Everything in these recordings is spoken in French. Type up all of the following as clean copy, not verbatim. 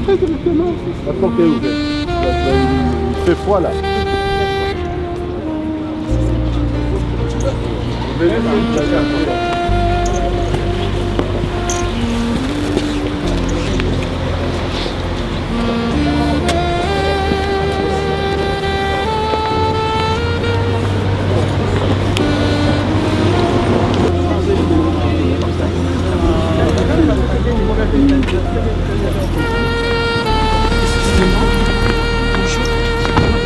rentrez directement. La porte est ouverte. Il fait froid là.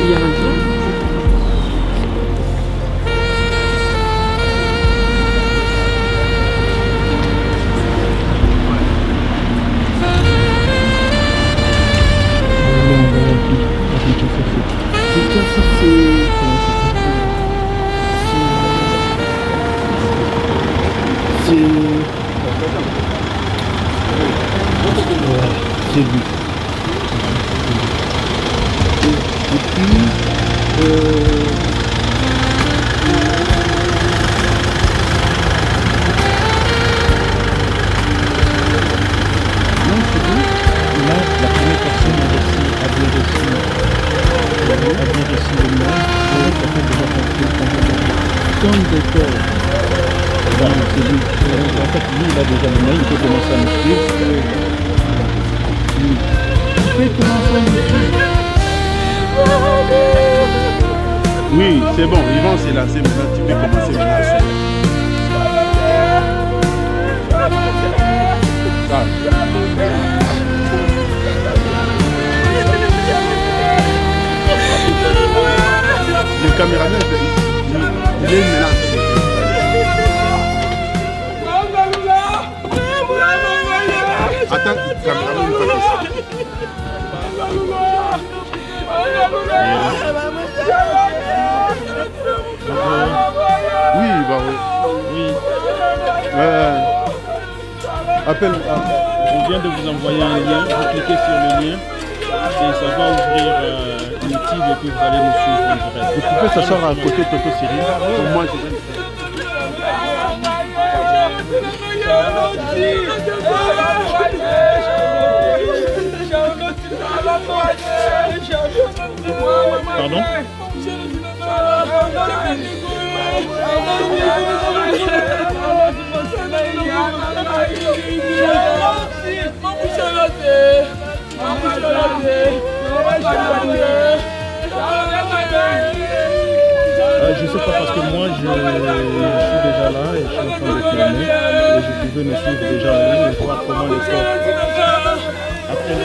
Il y a un plan. C'est lui. Et puis, non, c'est lui. Là, la première personne a bien reçu le nom, et ça fait déjà compris comme des corps. Voilà, c'est lui. En fait, lui, il a déjà le nom, il peut commencer à me suivre. Il peut commencer à me suivre. Oui, c'est bon, Yvan, c'est là, c'est maintenant, tu peux commencer maintenant à suivre. Ça. Le caméraman, il est maintenant. Attends, caméraman, il va oui, bah oui. Appelle. On vient de vous envoyer un lien, vous cliquez sur le lien et ça va ouvrir YouTube et puis vous allez nous suivre en direct. Vous pouvez s'asseoir à côté de Toto Cyril. Pour moi, je viens Pardon? Je sais pas parce que moi je suis déjà là et je suis en train de filmer et je pouvais me suivre déjà en ligne et voir comment les corps. Après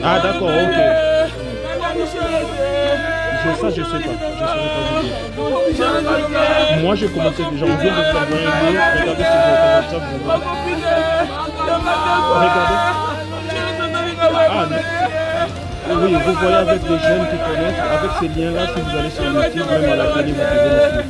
ah d'accord, ok. Ça je sais pas, je saurais pas vous dire. Moi j'ai commencé déjà, on vient de vous envoyer un lien, regardez sur votre WhatsApp, vous regardez. Ah non. Oui, vous voyez avec des jeunes qui connaissent, avec ces liens-là, si vous allez sur YouTube, même à la télé, vous pouvez le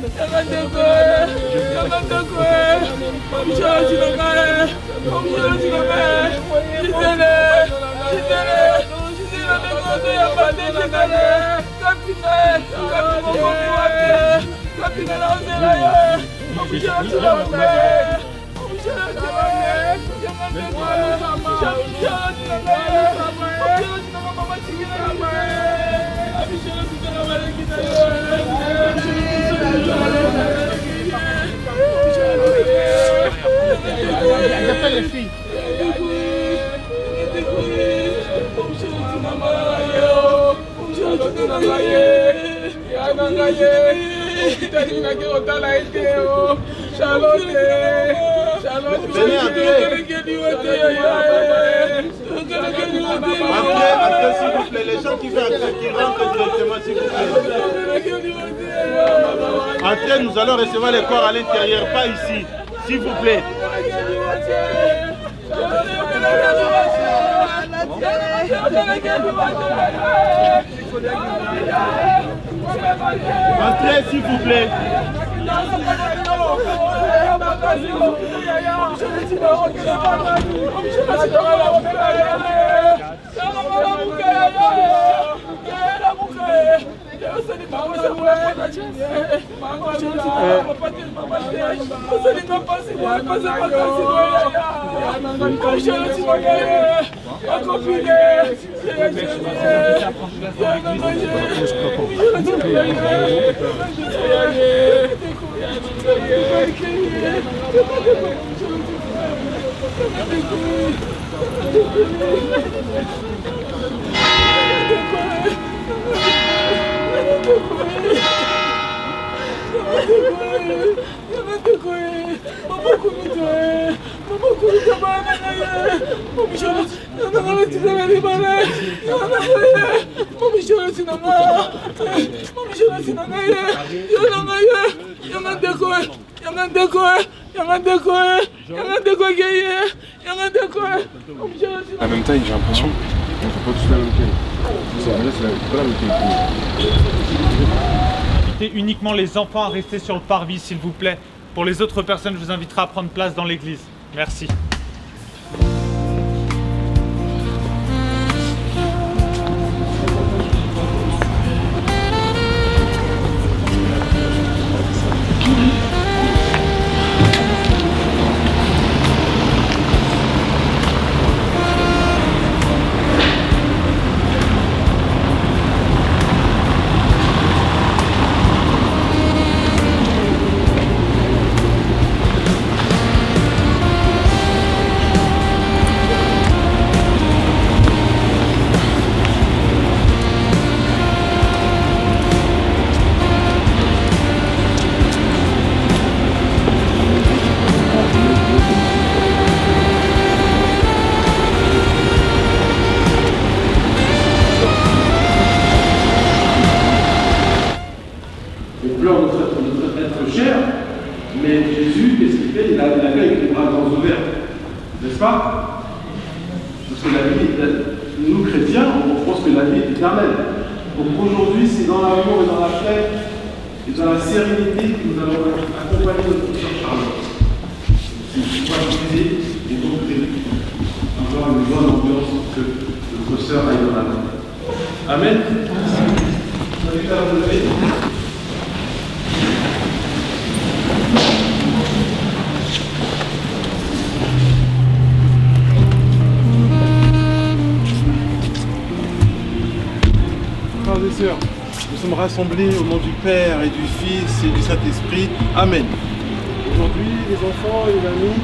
J'appelle les filles. Après, s'il vous plaît, les gens qui veulent entrer, qui rentrent directement, s'il vous plaît. Entrez, nous allons recevoir les corps à l'intérieur, pas ici, s'il vous plaît. Entrez, s'il vous plaît. La même taille, j'ai l'impression. On fait pas tous la même taille. C'est pas la même taille. Invitez uniquement les enfants à rester sur le parvis, s'il vous plaît. Pour les autres personnes, je vous inviterai à prendre place dans l'église. Merci. Notre chair, mais Jésus, qu'est-ce qu'il fait? Il a avec les bras grands ouverts, n'est-ce pas? Parce que la vie, nous chrétiens, on pense que la vie est éternelle. Donc aujourd'hui, c'est dans l'amour et dans la paix et dans la sérénité que nous allons accompagner notre sœur Charlotte. C'est une foi brisée et donc avoir une bonne ambiance pour que notre sœur aille dans la main. Amen. Frères et sœurs, nous sommes rassemblés au nom du Père et du Fils et du Saint-Esprit. Amen. Aujourd'hui, les enfants et les amis,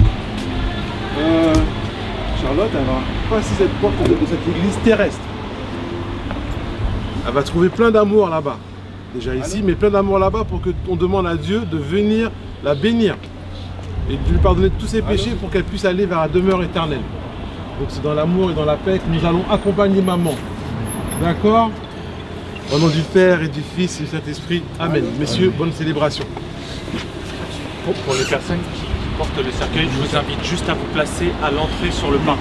Charlotte, elle va passer cette porte de cette église terrestre. Elle va trouver plein d'amour là-bas. Déjà ici, mais plein d'amour là-bas pour qu'on demande à Dieu de venir la bénir et de lui pardonner tous ses péchés pour qu'elle puisse aller vers la demeure éternelle. Donc c'est dans l'amour et dans la paix que nous allons accompagner maman. D'accord? Au nom du Père et du Fils et du Saint-Esprit. Amen. Messieurs, bonne célébration. Pour les personnes qui portent le cercueil, je vous invite juste à vous placer à l'entrée sur le parvis.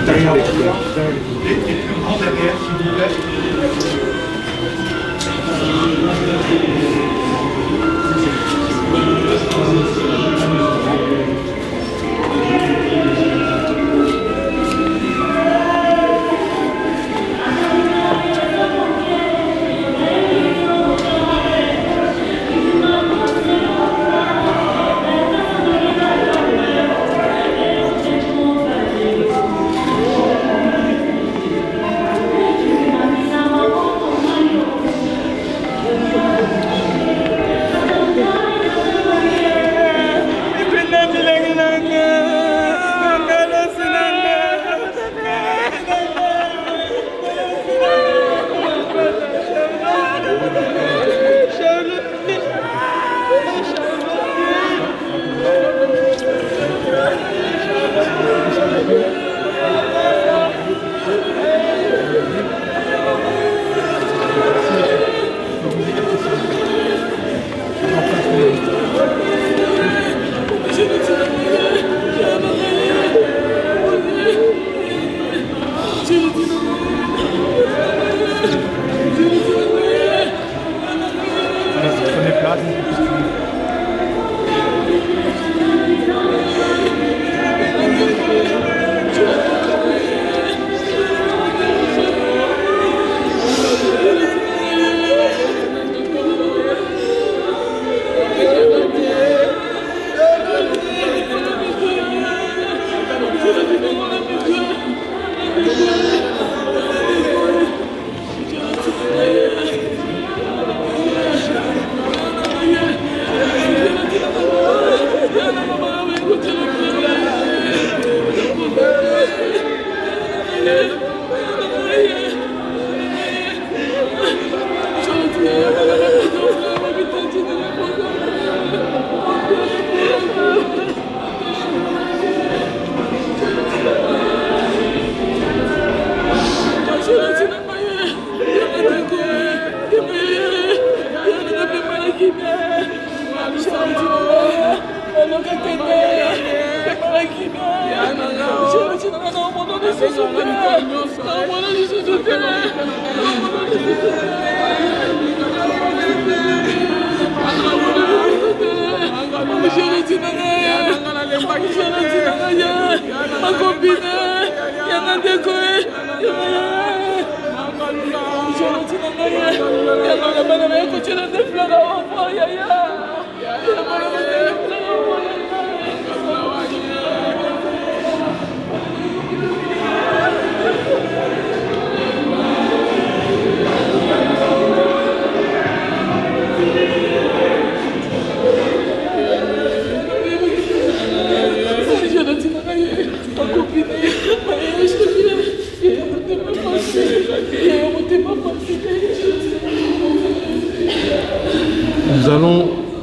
Les plus grands derrière, s'il vous plaît.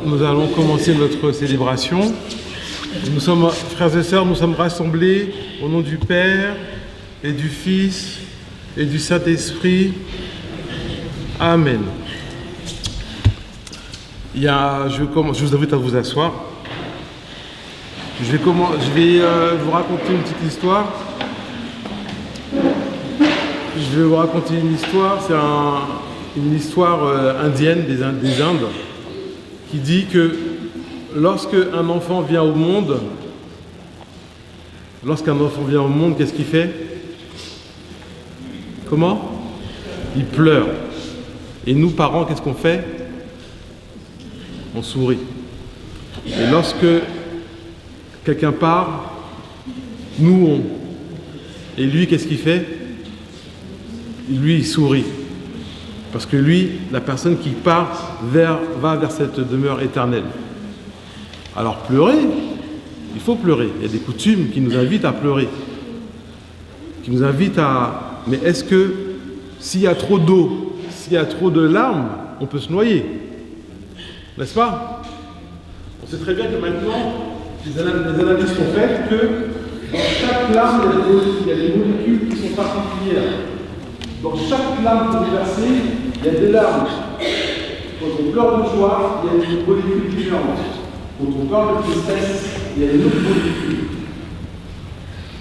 Nous allons commencer notre célébration. Nous sommes, frères et sœurs, nous sommes rassemblés au nom du Père et du Fils et du Saint-Esprit. Amen. Je vous invite à vous asseoir. Je vais vous raconter une petite histoire. Je vais vous raconter une histoire. C'est une histoire indienne des Indes qui dit que lorsque un enfant vient au monde, qu'est-ce qu'il fait? Comment? Il pleure. Et nous, parents, qu'est-ce qu'on fait? On sourit. Et lorsque quelqu'un part, nous, Et lui, qu'est-ce qu'il fait? Lui, il sourit. Parce que lui, la personne qui part va vers cette demeure éternelle. Alors pleurer, il faut pleurer. Il y a des coutumes qui nous invitent à pleurer. Qui nous invitent à... Mais est-ce que s'il y a trop d'eau, s'il y a trop de larmes, on peut se noyer? N'est-ce pas? On sait très bien que maintenant, les analyses sont faites que dans chaque larme, il y a des molécules qui sont particulières. Dans chaque larme que vous versez, il y a des larmes. Quand on pleure de joie, il y a des molécules différentes. Quand on pleure de tristesse, il y a une autre molécule.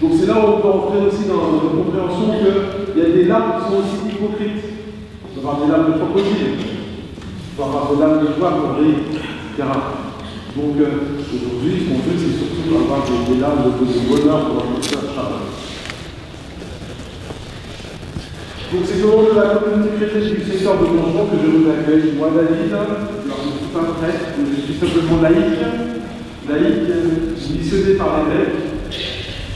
Donc c'est là où on peut entrer aussi dans la compréhension qu'il y a des larmes qui sont aussi hypocrites. On va avoir des larmes de crocodile, on va avoir des larmes de joie, qu'on rit, etc. Donc aujourd'hui, ce qu'on veut, c'est surtout avoir des larmes de bonheur pour notre travail. Donc c'est au nom de la communauté chrétienne du secteur de Donjon que je vous accueille. Moi, David, alors je ne suis pas prêtre, je suis simplement laïque, missionné par l'évêque,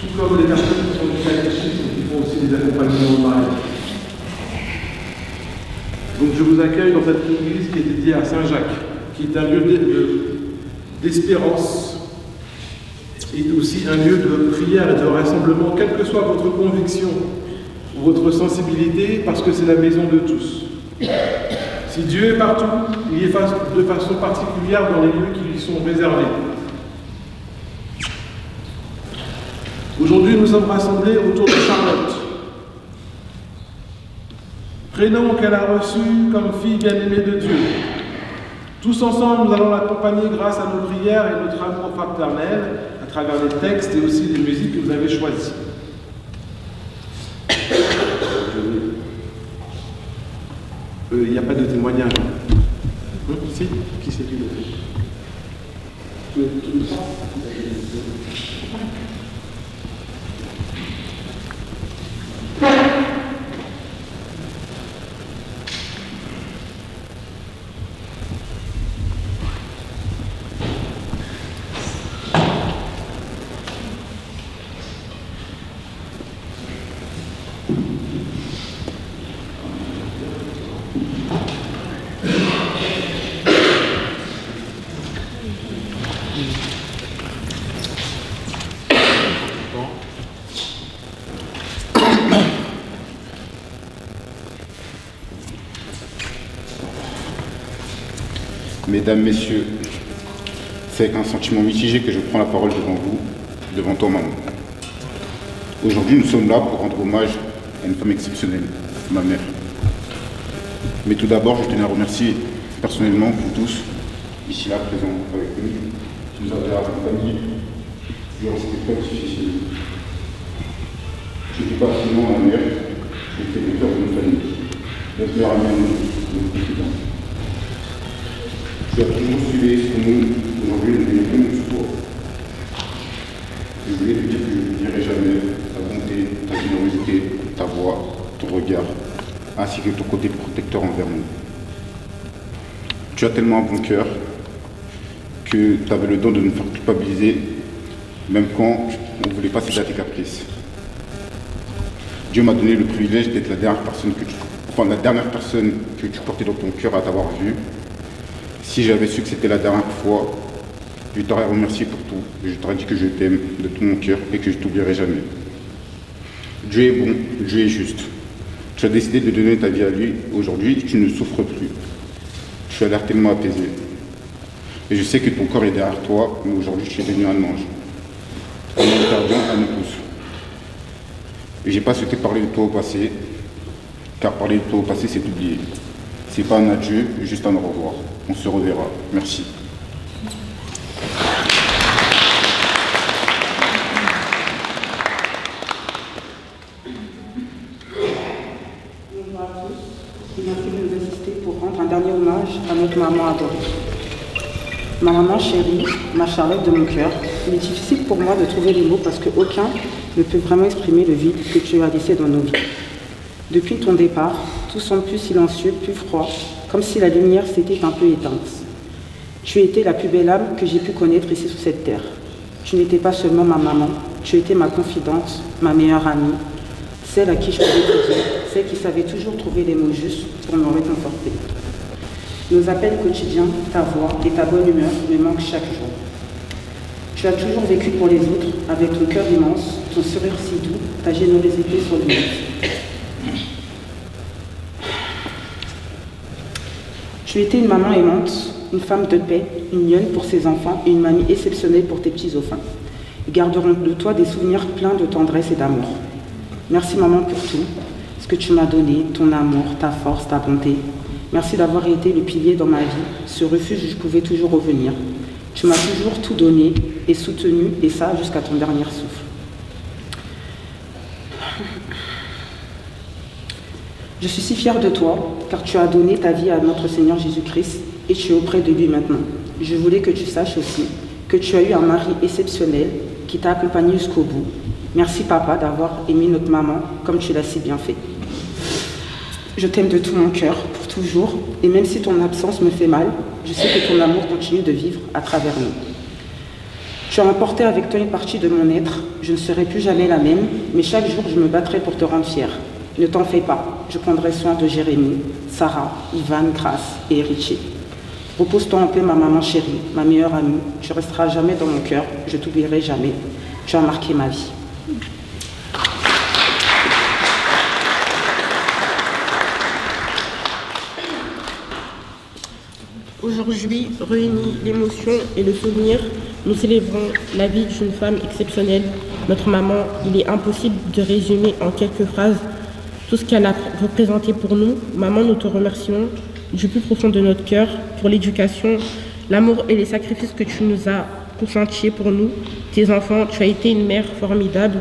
tout comme les personnes qui sont du catéchisme et qui font aussi des accompagnements au mariage. Donc je vous accueille dans cette église qui est dédiée à Saint-Jacques, qui est un lieu d'espérance et aussi un lieu de prière et de rassemblement, quelle que soit votre conviction ou votre sensibilité, parce que c'est la maison de tous. Si Dieu est partout, il est de façon particulière dans les lieux qui lui sont réservés. Aujourd'hui, nous sommes rassemblés autour de Charlotte, prénom qu'elle a reçu comme fille bien-aimée de Dieu. Tous ensemble, nous allons l'accompagner grâce à nos prières et notre amour fraternel, à travers les textes et aussi les musiques que vous avez choisies. Il n'y a pas de témoignage. Si? Qui c'est qui le fait? Mesdames, Messieurs, c'est avec un sentiment mitigé que je prends la parole devant vous, devant toi, maman. Aujourd'hui, nous sommes là pour rendre hommage à une femme exceptionnelle, ma mère. Mais tout d'abord, je tenais à remercier personnellement vous tous, ici là, présents avec nous, qui nous avez accompagnés durant cette épreuve difficile. Je ne suis pas seulement ma mère, je suis le cœur de notre famille, notre meilleure amie à nous, notre confident. Tu as toujours suivi ce que nous, aujourd'hui, nous n'ayons plus de support. Je voulais te dire que je ne dirai jamais ta bonté, ta générosité, ta voix, ton regard, ainsi que ton côté protecteur envers nous. Tu as tellement un bon cœur que tu avais le don de nous faire culpabiliser, même quand on ne voulait pas céder à tes caprices. Dieu m'a donné le privilège d'être la dernière personne que tu portais dans ton cœur à t'avoir vu. Si j'avais su que c'était la dernière fois, je t'aurais remercié pour tout. Je t'aurais dit que je t'aime de tout mon cœur et que je ne t'oublierai jamais. Dieu est bon, Dieu est juste. Tu as décidé de donner ta vie à lui. Aujourd'hui, tu ne souffres plus. Tu as l'air tellement apaisé. Et je sais que ton corps est derrière toi, mais aujourd'hui, tu es devenu un ange. Un ange gardien à nous tous. Et j'ai pas souhaité parler de toi au passé, car parler de toi au passé, c'est oublier. C'est pas un adieu, juste un au revoir. On se reverra. Merci. Bonjour à tous et merci de nous assister pour rendre un dernier hommage à notre maman adorée. Ma maman chérie, ma Charlotte de mon cœur, il est difficile pour moi de trouver les mots parce qu'aucun ne peut vraiment exprimer le vide que tu as laissé dans nos vies. Depuis ton départ, tout semble plus silencieux, plus froid, comme si la lumière s'était un peu éteinte. Tu étais la plus belle âme que j'ai pu connaître ici sur cette terre. Tu n'étais pas seulement ma maman, tu étais ma confidente, ma meilleure amie, celle à qui je pouvais te dire, celle qui savait toujours trouver les mots justes pour me réconforter. Nos appels quotidiens, ta voix et ta bonne humeur me manquent chaque jour. Tu as toujours vécu pour les autres, avec ton cœur immense, ton sourire si doux, ta générosité sur le monde. Tu étais une maman aimante, une femme de paix, une lionne pour ses enfants et une mamie exceptionnelle pour tes petits dauphins. Ils garderont de toi des souvenirs pleins de tendresse et d'amour. Merci maman pour tout, ce que tu m'as donné, ton amour, ta force, ta bonté. Merci d'avoir été le pilier dans ma vie, ce refuge où je pouvais toujours revenir. Tu m'as toujours tout donné et soutenu, et ça jusqu'à ton dernier souffle. Je suis si fière de toi, car tu as donné ta vie à notre Seigneur Jésus-Christ et tu es auprès de lui maintenant. Je voulais que tu saches aussi que tu as eu un mari exceptionnel qui t'a accompagné jusqu'au bout. Merci papa d'avoir aimé notre maman comme tu l'as si bien fait. Je t'aime de tout mon cœur, pour toujours, et même si ton absence me fait mal, je sais que ton amour continue de vivre à travers nous. Tu as emporté avec toi une partie de mon être, je ne serai plus jamais la même, mais chaque jour je me battrai pour te rendre fière. Ne t'en fais pas, je prendrai soin de Jérémie, Sarah, Ivan, Grace et Richie. Repose-toi en paix ma maman chérie, ma meilleure amie, tu resteras jamais dans mon cœur, je t'oublierai jamais, tu as marqué ma vie. Aujourd'hui, réunis l'émotion et le souvenir, nous célébrons la vie d'une femme exceptionnelle, notre maman. Il est impossible de résumer en quelques phrases tout ce qu'elle a représenté pour nous. Maman, nous te remercions du plus profond de notre cœur pour l'éducation, l'amour et les sacrifices que tu nous as consentis pour nous, tes enfants. Tu as été une mère formidable,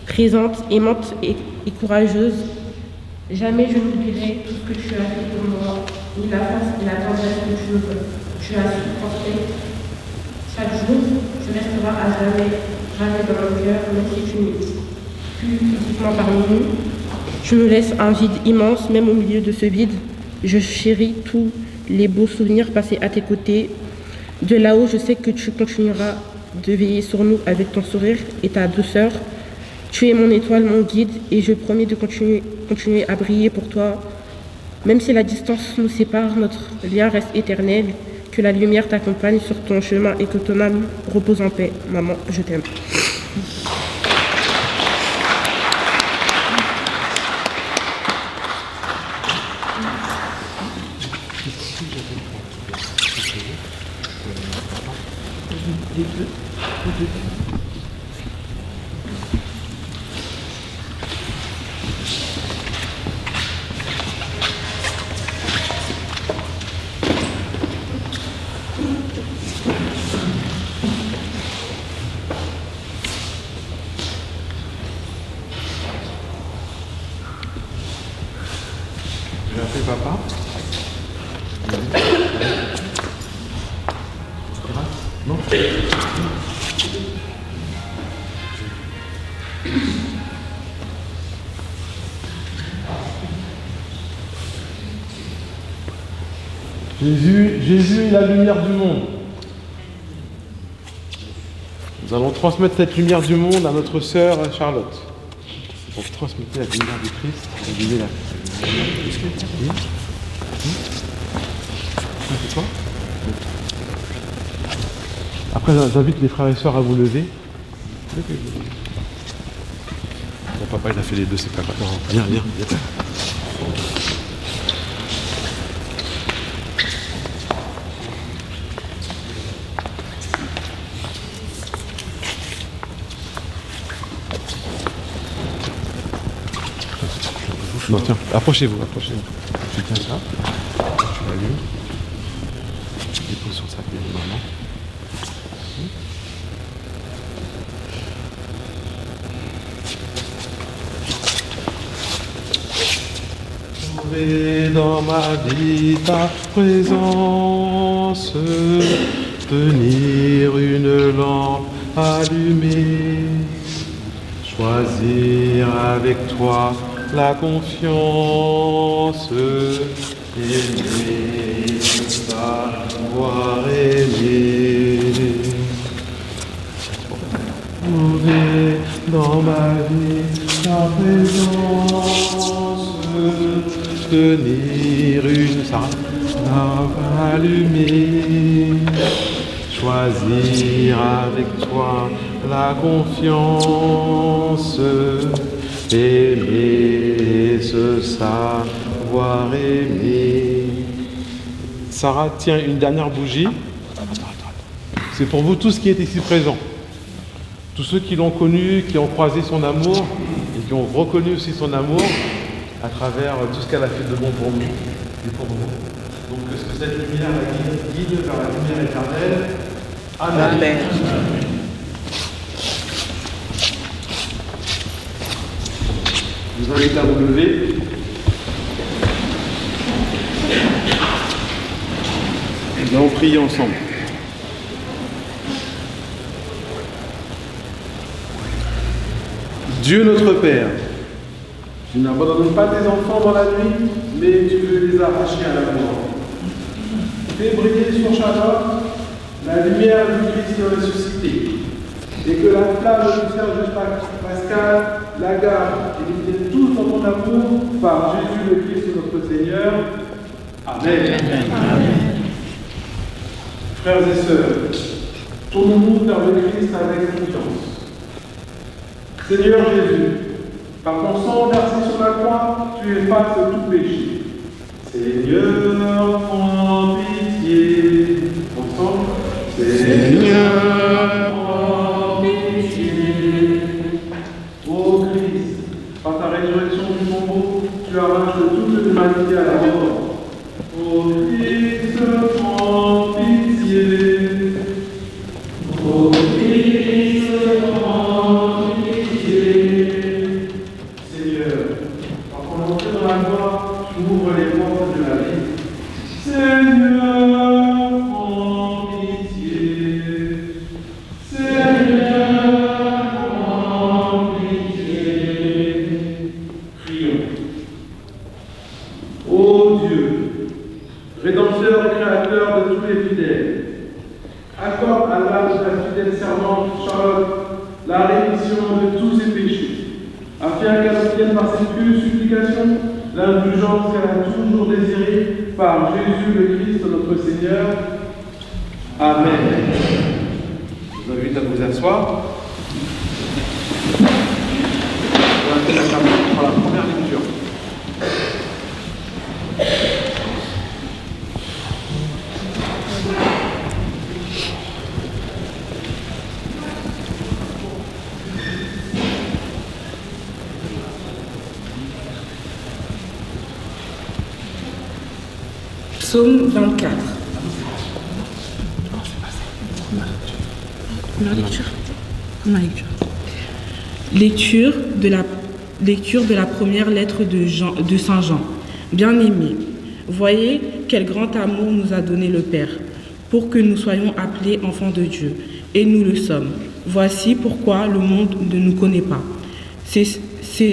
présente, aimante et courageuse. Jamais je n'oublierai tout ce que tu as fait pour moi, ni la force et la tendresse que tu as supporté. Chaque jour, tu resteras à jamais dans mon cœur, même si tu n'es plus physiquement parmi nous. Tu me laisses un vide immense, même au milieu de ce vide. Je chéris tous les beaux souvenirs passés à tes côtés. De là-haut, je sais que tu continueras de veiller sur nous avec ton sourire et ta douceur. Tu es mon étoile, mon guide, et je promets de continuer à briller pour toi. Même si la distance nous sépare, notre lien reste éternel. Que la lumière t'accompagne sur ton chemin et que ton âme repose en paix. Maman, je t'aime. J'ai appelé papa. Non. Jésus est la lumière du monde. Nous allons transmettre cette lumière du monde à notre sœur Charlotte. Donc transmettez la lumière du Christ. Allumez la. C'est quoi? Après, j'invite les frères et sœurs à vous lever. Mon papa, il a fait les deux, c'est pas grave. Viens. Non, tiens, approchez-vous. Tu tiens ça, tu l'allumes, tu déposes sur sa tête normalement. Trouver dans ma vie ta présence, tenir une lampe allumée, choisir avec toi la confiance, aimer, savoir aimer. Trouver dans ma vie ta présence, tenir une lampe allumée, choisir avec toi la confiance, aimer, se savoir aimer. Sarah tient une dernière bougie. C'est pour vous tous qui êtes ici présents. Tous ceux qui l'ont connu, qui ont croisé son amour et qui ont reconnu aussi son amour à travers tout ce qu'elle a fait de bon pour nous et pour vous. Donc que cette lumière la guide vers la lumière éternelle. Amen. Amen. Je vous invite à vous lever. Nous allons prier ensemble. Dieu notre Père, tu n'abandonnes pas tes enfants dans la nuit, mais tu veux les arracher à la mort. Fais briller sur Charlotte la lumière du Christ ressuscité, et que la flamme du Serge Pascal la garde et nous aide tous dans ton amour par Jésus le Christ notre Seigneur. Amen. Amen. Frères et sœurs, tournons-nous vers le Christ avec confiance. Seigneur Jésus, par ton sang versé sur la croix, tu effaces tout péché. Seigneur, prends pitié. Ensemble. Seigneur, prends pitié. Ô Christ, par ta résurrection du tombeau, tu arraches toute l'humanité à la mort. Ô Christ, prends pitié. Ô Christ, prends pitié. Seigneur, par ton entrée dans la gloire, tu ouvres les portes de la vie. Seigneur, prends pitié. Seigneur, prends pitié. Prions. Ô Dieu, Rédempteur et Créateur de tous les fidèles, accorde à l'âme de ta fidèle servante Charlotte la rémission de tous ses péchés, afin qu'elle obtienne par cette pieuse supplication l'indulgence qu'elle a toujours désirée par Jésus le Christ notre Seigneur. Amen. Je vous invite à vous asseoir. On va faire la première lecture. Psaume 24. Lecture de la première lettre de Saint Jean. Bien-aimés, voyez quel grand amour nous a donné le Père, pour que nous soyons appelés enfants de Dieu, et nous le sommes. Voici pourquoi le monde ne nous connaît pas. C'est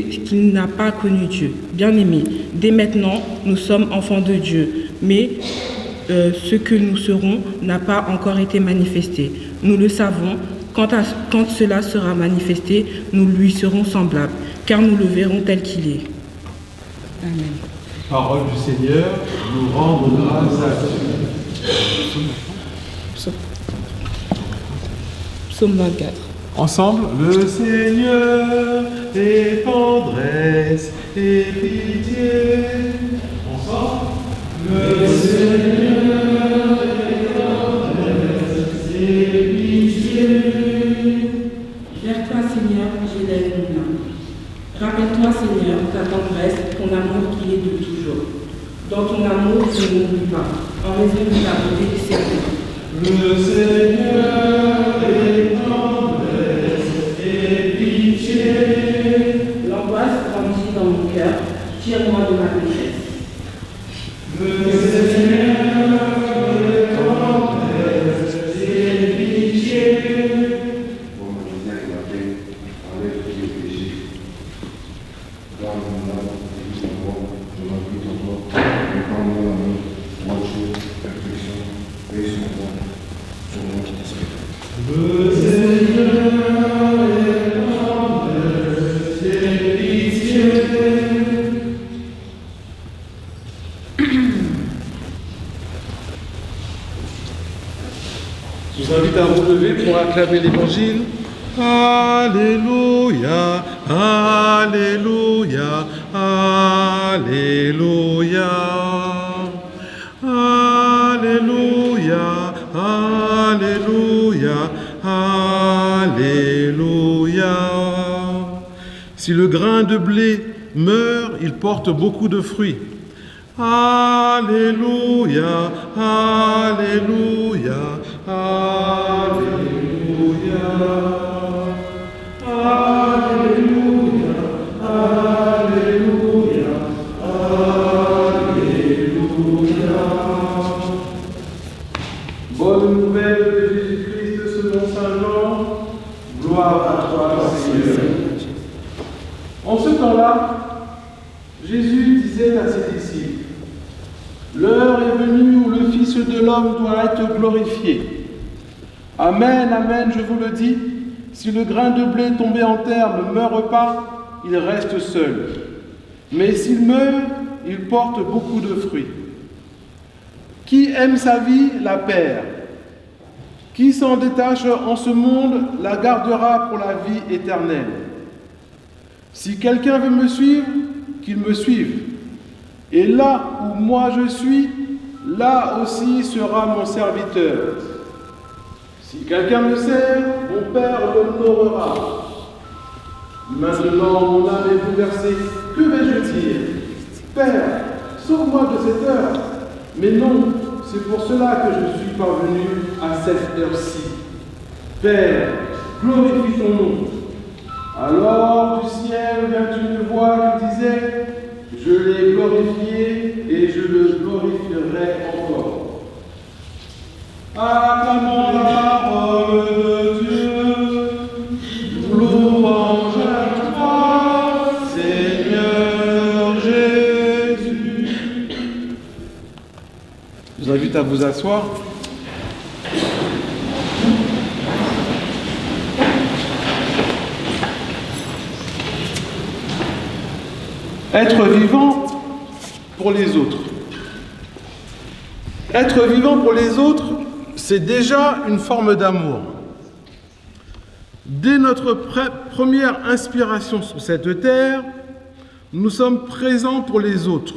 qu'il n'a pas connu Dieu. Bien-aimés, dès maintenant, nous sommes enfants de Dieu, mais ce que nous serons n'a pas encore été manifesté. Nous le savons, quand cela sera manifesté, nous lui serons semblables, car nous le verrons tel qu'il est. Amen. Parole du Seigneur, nous rendons grâce à Dieu. Psaume 24. Ensemble, le Seigneur est tendresse et pitié. Ensemble, le Seigneur est tendresse et pitié. Vers toi, Seigneur, j'élève mon âme. Rappelle-toi, Seigneur, ta tendresse, ton amour qui est de toujours. Dans ton amour, je ne m'oublie pas, en raison de ta beauté du Seigneur. Le Seigneur est tendresse et pitié. L'angoisse grandit dans mon cœur, tire-moi de ma détresse. Le Seigneur est tendresse et pitié. Pour ma misère et ma peine, enlève tous les péchés. Garde mon âme, et tout en mort, je m'habite en toi. Répands-moi l'amour, droiture, perfection, paix sur moi, sur mon esprit. Le Seigneur est tendresse et pitié. Je vous invite à vous lever pour acclamer l'Évangile. Alléluia, Alléluia, Alléluia. Alléluia, Alléluia, Alléluia. Si le grain de blé meurt, il porte beaucoup de fruits. Alléluia, Alléluia, Alléluia. Alléluia, Alléluia, Alléluia. Bonne nouvelle de Jésus-Christ selon Saint Jean. Gloire à toi, Seigneur. En ce temps-là, Jésus disait à ses disciples: l'heure est venue où le Fils de l'homme doit être glorifié. Amen, amen, je vous le dis, si le grain de blé tombé en terre ne meurt pas, il reste seul. Mais s'il meurt, il porte beaucoup de fruits. Qui aime sa vie, la perd. Qui s'en détache en ce monde, la gardera pour la vie éternelle. Si quelqu'un veut me suivre, qu'il me suive. Et là où moi je suis, là aussi sera mon serviteur. Si quelqu'un me sert, mon Père l'honorera. Maintenant, mon âme est bouleversée. Que vais-je dire? Père, sauve-moi de cette heure. Mais non, c'est pour cela que je suis parvenu à cette heure-ci. Père, glorifie ton nom. Alors du ciel vint une voix qui disait: je l'ai glorifié et je le glorifierai encore. Acclamons la parole de Dieu. Louange à toi, Seigneur Jésus. Je vous invite à vous asseoir. Être vivant pour les autres. Être vivant pour les autres, c'est déjà une forme d'amour. Dès notre première inspiration sur cette terre, nous sommes présents pour les autres.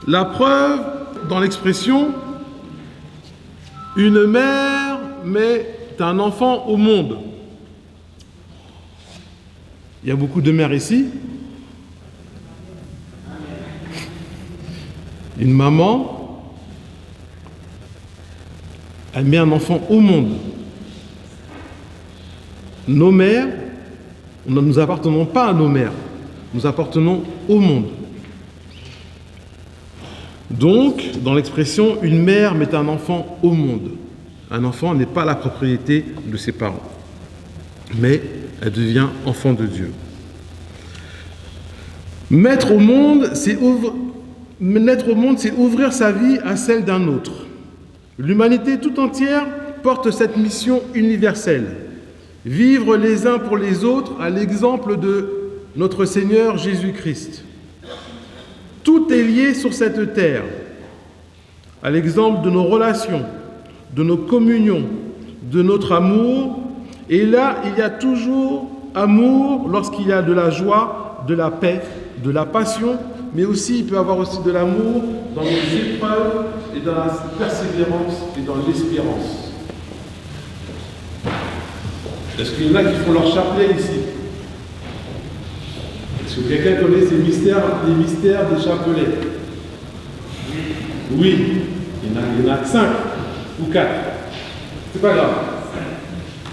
La preuve dans l'expression « une mère met un enfant au monde ». Il y a beaucoup de mères ici. Une maman, elle met un enfant au monde. Nos mères, nous ne nous appartenons pas à nos mères, nous appartenons au monde. Donc, dans l'expression, une mère met un enfant au monde. Un enfant n'est pas la propriété de ses parents, mais elle devient enfant de Dieu. Naître au monde, c'est ouvrir sa vie à celle d'un autre. L'humanité tout entière porte cette mission universelle. Vivre les uns pour les autres à l'exemple de notre Seigneur Jésus-Christ. Tout est lié sur cette terre, à l'exemple de nos relations, de nos communions, de notre amour. Et là, il y a toujours amour lorsqu'il y a de la joie, de la paix, de la passion, mais aussi il peut y avoir aussi de l'amour dans nos épreuves et dans la persévérance et dans l'espérance. Est-ce qu'il y en a qui font leur chapelet ici? Est-ce que quelqu'un connaît les mystères des chapelets? Oui, il y en a 5 ou 4. C'est pas grave.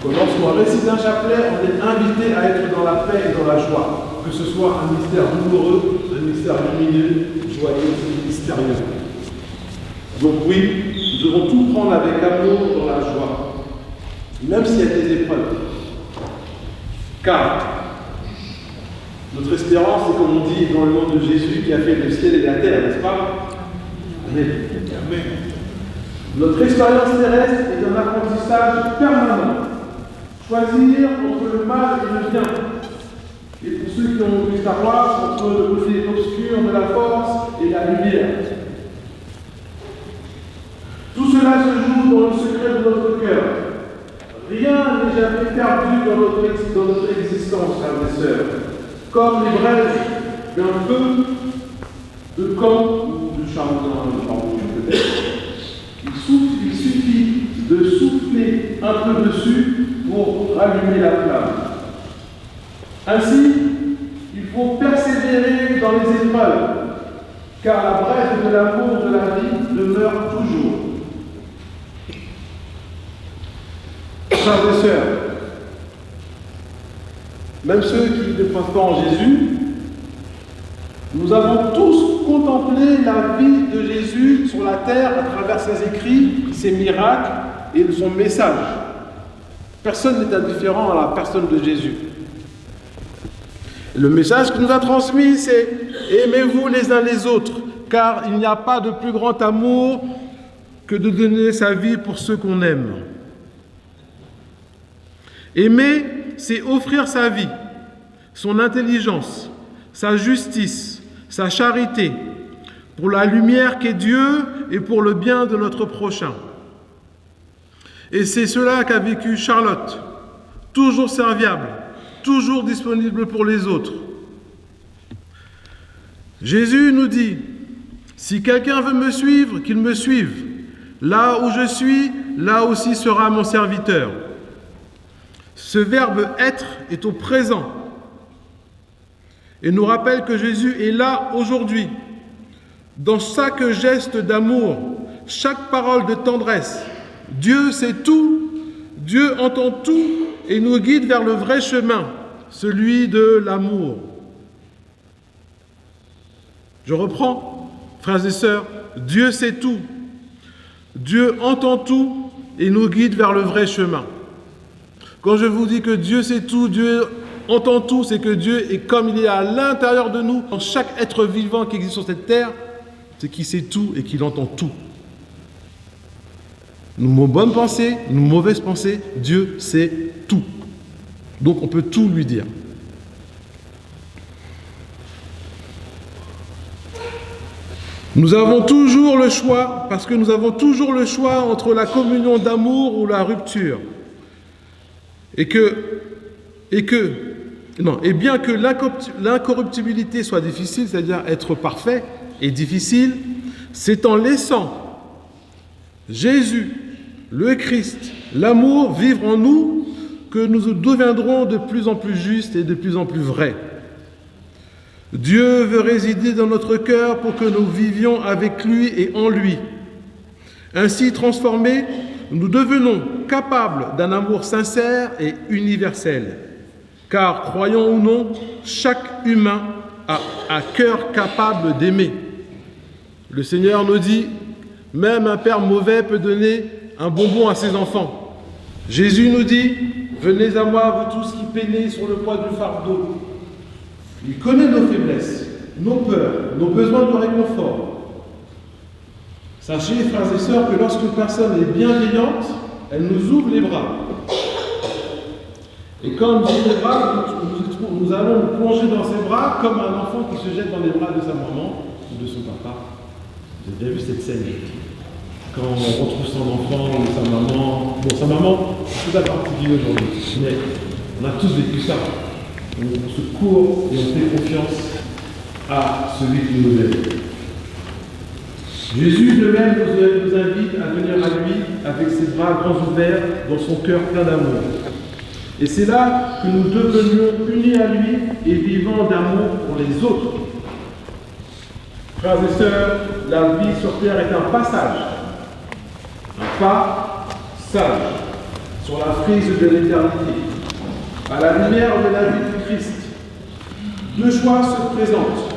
Lorsqu'on récite un chapelet, on est invité à être dans la paix et dans la joie. Que ce soit un mystère douloureux, un mystère lumineux, joyeux, mystérieux. Donc oui, nous devons tout prendre avec amour dans la joie, même s'il y a des épreuves. Car notre espérance, c'est comme on dit dans le nom de Jésus qui a fait le ciel et la terre, n'est-ce pas? Amen. Notre expérience terrestre est un apprentissage permanent. Choisir entre le mal et le bien. Et pour ceux qui ont vu Star Wars, entre le côté obscur de la force et la lumière. Tout cela se joue dans le secret de notre cœur. Rien n'est jamais perdu dans notre existence, frères et sœurs. Comme les braises d'un feu de camp ou de charbon, peut-être. Il suffit de souffler un peu dessus pour rallumer la flamme. Ainsi, il faut persévérer dans les épreuves, car la brève de l'amour de la vie demeure toujours. Frères et sœurs, même ceux qui ne croient pas en Jésus, nous avons tous contemplé la vie de Jésus sur la terre à travers ses écrits, ses miracles et son message. Personne n'est indifférent à la personne de Jésus. Le message qu'il nous a transmis, c'est « Aimez-vous les uns les autres, car il n'y a pas de plus grand amour que de donner sa vie pour ceux qu'on aime. » Aimer, c'est offrir sa vie, son intelligence, sa justice, sa charité, pour la lumière qu'est Dieu et pour le bien de notre prochain. Et c'est cela qu'a vécu Charlotte, toujours serviable, toujours disponible pour les autres. Jésus nous dit, si quelqu'un veut me suivre, qu'il me suive. Là où je suis, là aussi sera mon serviteur. Ce verbe être est au présent et nous rappelle que Jésus est là aujourd'hui, dans chaque geste d'amour, chaque parole de tendresse. Dieu sait tout, Dieu entend tout et nous guide vers le vrai chemin, celui de l'amour. Je reprends, frères et sœurs, Dieu sait tout, Dieu entend tout et nous guide vers le vrai chemin. Quand je vous dis que Dieu sait tout, Dieu entend tout, c'est que Dieu est comme il est à l'intérieur de nous, dans chaque être vivant qui existe sur cette terre, c'est qu'il sait tout et qu'il entend tout. Nos bonnes pensées, nos mauvaises pensées, Dieu sait tout. Donc on peut tout lui dire. Nous avons toujours le choix, parce que nous avons toujours le choix entre la communion d'amour ou la rupture. Et bien que l'incorruptibilité soit difficile, c'est-à-dire être parfait et difficile, c'est en laissant Jésus, le Christ, l'amour vivre en nous que nous deviendrons de plus en plus justes et de plus en plus vrais. Dieu veut résider dans notre cœur pour que nous vivions avec lui et en lui. Ainsi transformés, nous devenons capables d'un amour sincère et universel. Car, croyons ou non, chaque humain a un cœur capable d'aimer. Le Seigneur nous dit, même un père mauvais peut donner un bonbon à ses enfants. Jésus nous dit, venez à moi, vous tous qui peinez sur le poids du fardeau. Il connaît nos faiblesses, nos peurs, nos besoins de réconfort. Sachez, frères et sœurs, que lorsqu'une personne est bienveillante, elle nous ouvre les bras. Et quand nous ouvrons les bras, nous allons nous plonger dans ses bras comme un enfant qui se jette dans les bras de sa maman ou de son papa. Vous avez bien vu cette scène. Quand on retrouve son enfant ou sa maman. Bon, sa maman, c'est tout à particulier aujourd'hui. Mais on a tous vécu ça. On se court et on fait confiance à celui qui nous aide. Jésus de même nous invite à venir à lui avec ses bras grands ouverts dans son cœur plein d'amour. Et c'est là que nous devenions unis à lui et vivant d'amour pour les autres. Frères et sœurs, la vie sur terre est un passage. Un passage sur la frise de l'éternité. À la lumière de la vie du Christ, deux choix se présentent.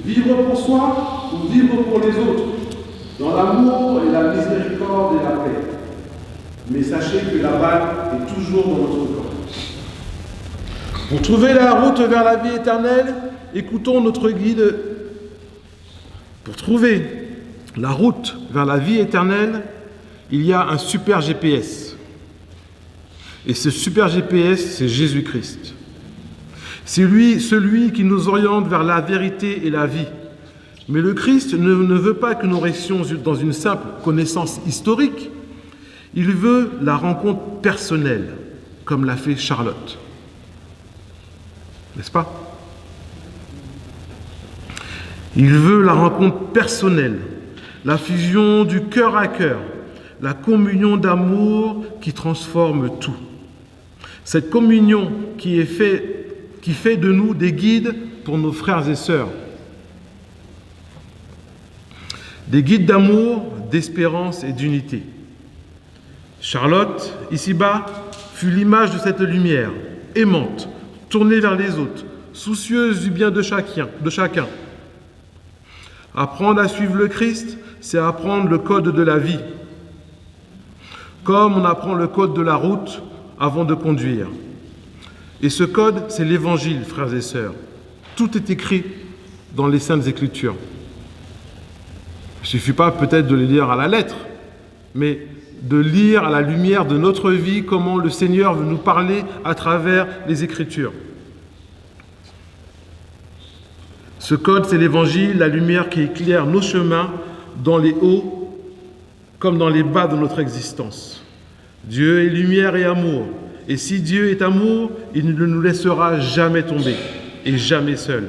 Vivre pour soi ou vivre pour les autres, dans l'amour et la miséricorde et la paix. Mais sachez que la balle est toujours dans notre corps. Pour trouver la route vers la vie éternelle, écoutons notre guide. Pour trouver la route vers la vie éternelle, il y a un super GPS. Et ce super GPS, c'est Jésus-Christ. C'est lui, celui qui nous oriente vers la vérité et la vie. Mais le Christ ne veut pas que nous restions dans une simple connaissance historique. Il veut la rencontre personnelle, comme l'a fait Charlotte. N'est-ce pas? Il veut la rencontre personnelle, la fusion du cœur à cœur, la communion d'amour qui transforme tout. Cette communion qui fait de nous des guides pour nos frères et sœurs. Des guides d'amour, d'espérance et d'unité. Charlotte, ici-bas, fut l'image de cette lumière, aimante, tournée vers les autres, soucieuse du bien de chacun. Apprendre à suivre le Christ, c'est apprendre le code de la vie. Comme on apprend le code de la route avant de conduire. Et ce code, c'est l'Évangile, frères et sœurs. Tout est écrit dans les Saintes Écritures. Il ne suffit pas peut-être de les lire à la lettre, mais de lire à la lumière de notre vie comment le Seigneur veut nous parler à travers les Écritures. Ce code, c'est l'Évangile, la lumière qui éclaire nos chemins dans les hauts comme dans les bas de notre existence. Dieu est lumière et amour. Et si Dieu est amour, il ne nous laissera jamais tomber et jamais seuls.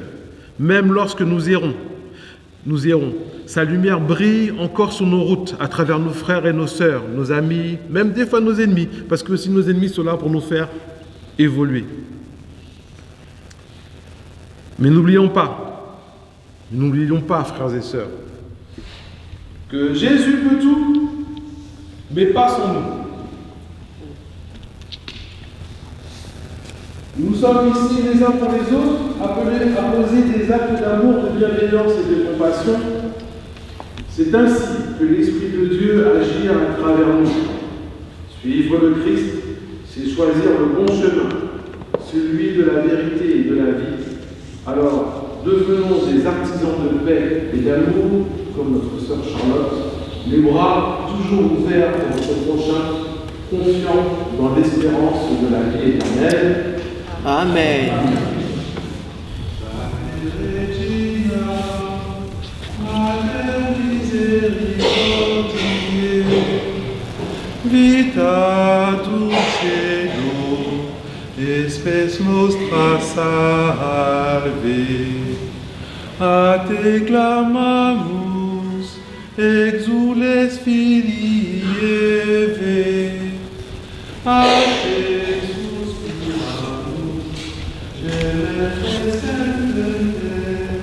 Même lorsque nous errons. Sa lumière brille encore sur nos routes, à travers nos frères et nos sœurs, nos amis, même des fois nos ennemis, parce que aussi nos ennemis sont là pour nous faire évoluer. Mais n'oublions pas, frères et sœurs, que Jésus peut tout, mais pas sans nous. Nous sommes ici les uns pour les autres, appelés à poser des actes d'amour, de bienveillance et de compassion. C'est ainsi que l'Esprit de Dieu agit à travers nous. Suivre le Christ, c'est choisir le bon chemin, celui de la vérité et de la vie. Alors, devenons des artisans de paix et d'amour, comme notre sœur Charlotte, les bras toujours ouverts pour notre prochain, confiants dans l'espérance de la vie éternelle. Amen. Vita dulcedo, espes nostra salve, a te clamamus, exules filii Eve, a te suspiramus, gementes et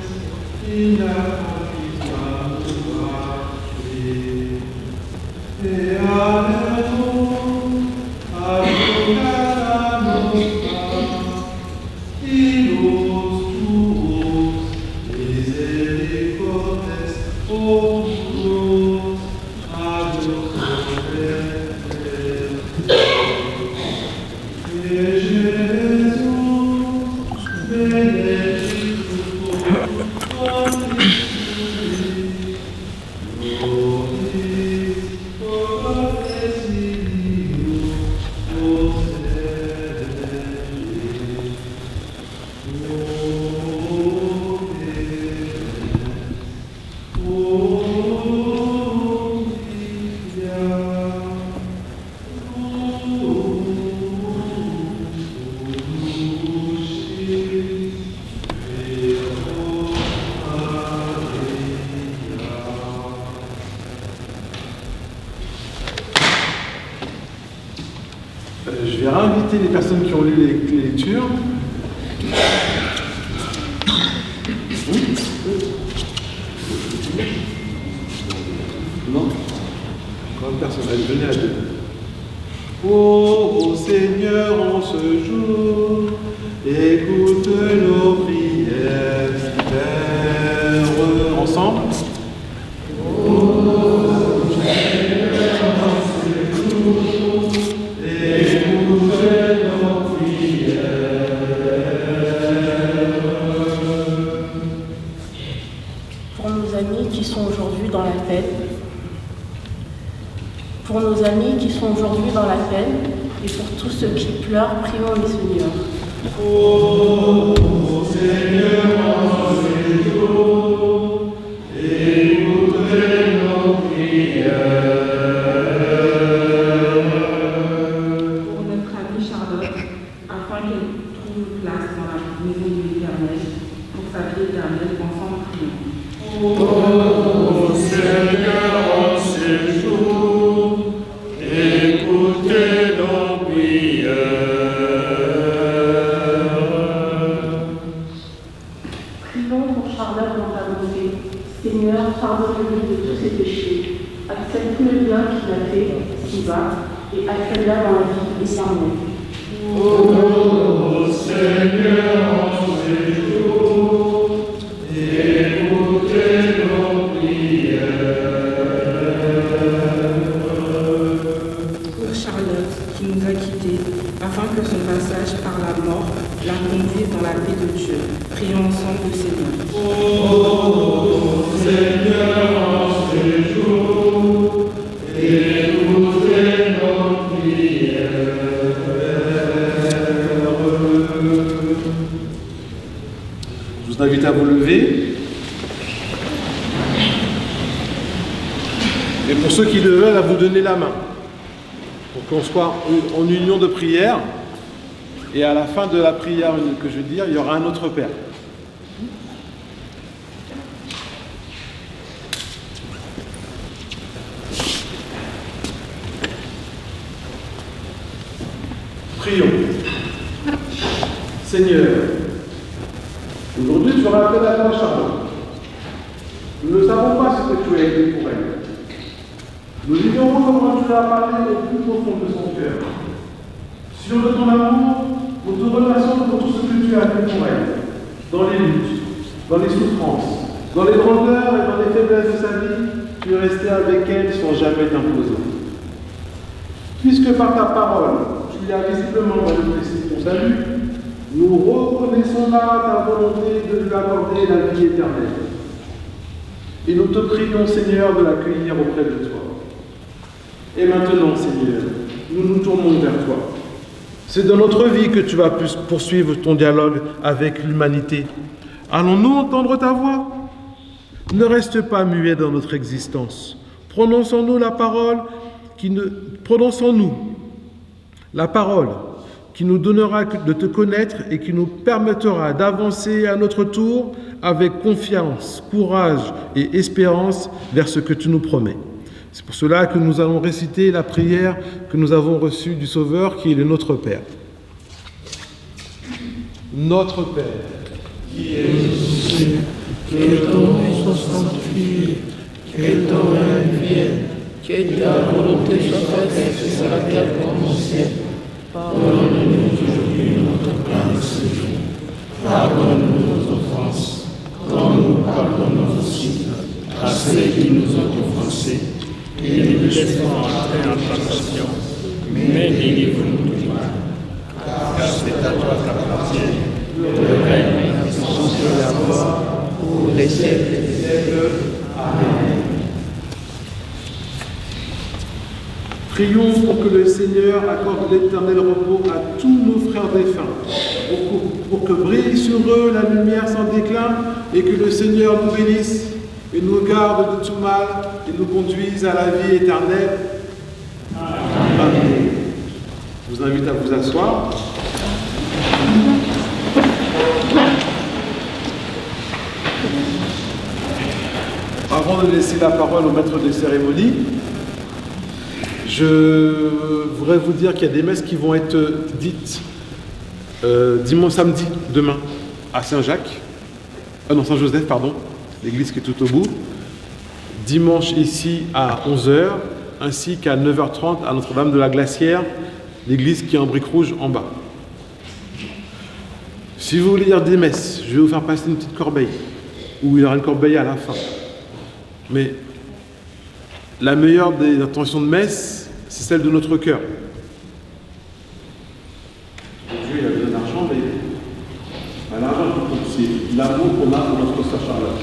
personnes qui ont lu les lectures? Non? Grande personne, allez, venez à deux. Ô Seigneur, en ce jour, écoute nos prières, Père. Ensemble. Pour nos amis qui sont aujourd'hui dans la peine, pour nos amis qui sont aujourd'hui dans la peine, et pour tous ceux qui pleurent, prions le Seigneur. Ô Seigneur, en ce jour, écoutez nos prières. Pour notre amie Charlotte, afin qu'elle trouve place dans la maison de l'Éternel, pour sa vie éternelle, ensemble prions. Ô Seigneur, en ce jour, écoutez nos prières. Prions pour Charlotte dans ta bonté. Seigneur, pardonne-lui de tous ses péchés. Accepte tout le bien qu'il a fait ci-bas et accueille-la dans la vie éternelle. Ô Seigneur, en ce jour, écoutez nos prières. Pour Charlotte, qui nous a quittés, afin que son passage par la mort la conduise dans la paix de Dieu. Prions ensemble le Seigneur. Ô Seigneur, en ce jour, écoutez nos prières. Je vous invite à vous lever. Et pour ceux qui le veulent, à vous donner la main. Pour qu'on soit en union de prière. Et à la fin de la prière que je vais dire, il y aura un autre Père. Prions. Seigneur, aujourd'hui tu rappelles à toi Charlotte. Nous ne savons pas ce que tu as été pour elle. Nous ignorons comment tu l'as parlé au plus profond de son cœur. Sûr de ton amour, nous te remercions pour tout ce que tu as fait pour elle, dans les luttes, dans les souffrances, dans les grandeurs et dans les faiblesses de sa vie, tu es resté avec elle sans jamais t'imposer. Puisque par ta parole, tu lui as visiblement manifesté ton salut, nous reconnaissons là ta volonté de lui accorder la vie éternelle. Et nous te prions, Seigneur, de l'accueillir auprès de toi. Et maintenant, Seigneur, nous nous tournons vers toi. C'est dans notre vie que tu vas poursuivre ton dialogue avec l'humanité. Allons-nous entendre ta voix? Ne reste pas muet dans notre existence. Prononçons-nous la parole qui nous donnera de te connaître et qui nous permettra d'avancer à notre tour avec confiance, courage et espérance vers ce que tu nous promets. C'est pour cela que nous allons réciter la prière que nous avons reçue du Sauveur qui est le Notre Père. Notre Père, Qui est aux cieux, que ton nom soit sanctifié, que ton règne vienne, que ta volonté soit faite sur la terre comme au ciel. Donne-nous aujourd'hui notre pain de ce jour. Pardonne-nous nos offenses, comme nous pardonnons aussi à ceux qui nous ont offensés. Et ne nous laisse pas entrer en tentation, mais délivre-nous du mal. Car c'est à toi qu'appartient le règne, la puissance et la gloire pour les siècles des siècles. Amen. prions pour que le Seigneur accorde l'éternel repos à tous nos frères défunts, pour que brille sur eux la lumière sans déclin et que le Seigneur nous bénisse et nous garde de tout mal et nous conduise à la vie éternelle. Amen. Je vous invite à vous asseoir. Avant de laisser la parole au maître des cérémonies, Je voudrais vous dire qu'il y a des messes qui vont être dites dimanche, samedi, demain, à Saint-Joseph, pardon, l'église qui est tout au bout. Dimanche ici à 11h, ainsi qu'à 9h30 à Notre-Dame de la Glacière, l'église qui est en brique rouge en bas. Si vous voulez dire des messes, je vais vous faire passer une petite corbeille, où il y aura une corbeille à la fin. Mais la meilleure des intentions de messe, c'est celle de notre cœur. Dieu, il a besoin d'argent, mais l'argent, c'est l'amour qu'on a pour notre sœur Charlotte.